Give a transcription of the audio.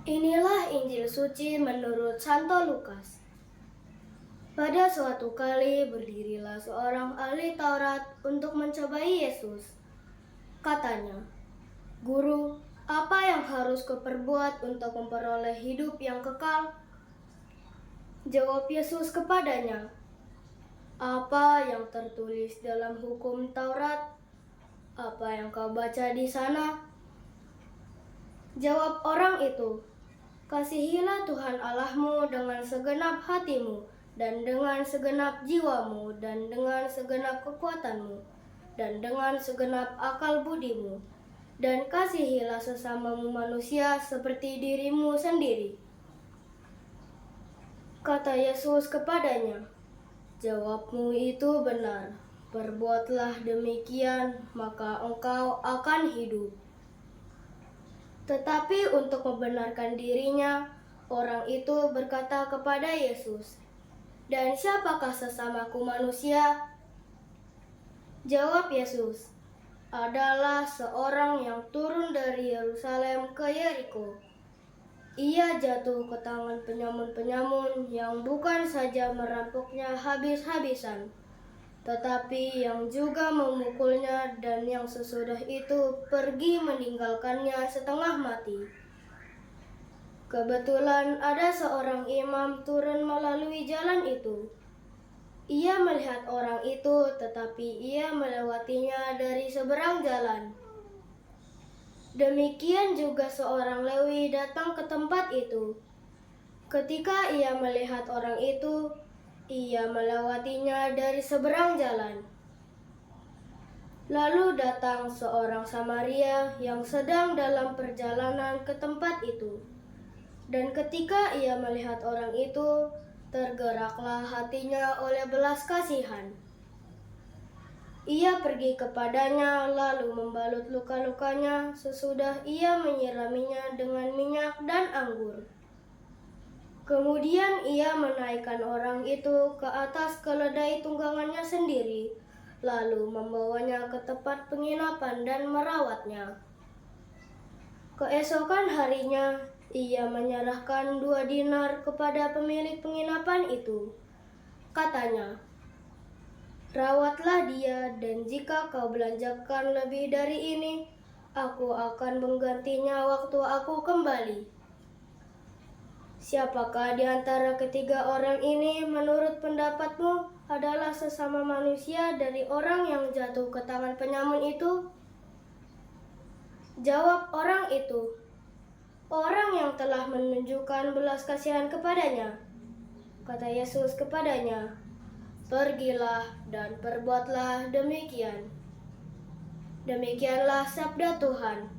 Inilah Injil suci menurut Santo Lukas. Pada suatu kali berdirilah seorang ahli Taurat untuk mencobai Yesus. Katanya, "Guru, apa yang harus kuperbuat untuk memperoleh hidup yang kekal?" Jawab Yesus kepadanya, "Apa yang tertulis dalam hukum Taurat? Apa yang kau baca di sana?" Jawab orang itu, "Kasihilah Tuhan Allahmu dengan segenap hatimu, dan dengan segenap jiwamu, dan dengan segenap kekuatanmu, dan dengan segenap akal budimu. Dan kasihilah sesamamu manusia seperti dirimu sendiri." Kata Yesus kepadanya, "Jawabmu itu benar. Perbuatlah demikian, maka engkau akan hidup." Tetapi untuk membenarkan dirinya, orang itu berkata kepada Yesus, "Dan siapakah sesamaku manusia?" Jawab Yesus, "Adalah seorang yang turun dari Yerusalem ke Yeriko. Ia jatuh ke tangan penyamun-penyamun yang bukan saja merampoknya habis-habisan, tetapi yang juga memukulnya, dan yang sesudah itu pergi meninggalkannya setengah mati. Kebetulan ada seorang imam turun melalui jalan itu. Ia melihat orang itu, tetapi ia melewatinya dari seberang jalan. Demikian juga seorang Lewi datang ke tempat itu. Ketika ia melihat orang itu, ia melewatinya dari seberang jalan. Lalu datang seorang Samaria yang sedang dalam perjalanan ke tempat itu. Dan ketika ia melihat orang itu, tergeraklah hatinya oleh belas kasihan. Ia pergi kepadanya lalu membalut luka-lukanya sesudah ia menyiraminya dengan minyak dan anggur. Kemudian ia menaikkan orang itu ke atas keledai tunggangannya sendiri, lalu membawanya ke tempat penginapan dan merawatnya. Keesokan harinya, ia menyerahkan 2 dinar kepada pemilik penginapan itu. Katanya, "Rawatlah dia, dan jika kau belanjakan lebih dari ini, aku akan menggantinya waktu aku kembali." Siapakah di antara ketiga orang ini menurut pendapatmu adalah sesama manusia dari orang yang jatuh ke tangan penyamun itu? Jawab orang itu, "Orang yang telah menunjukkan belas kasihan kepadanya." Kata Yesus kepadanya, "Pergilah dan perbuatlah demikian." Demikianlah sabda Tuhan.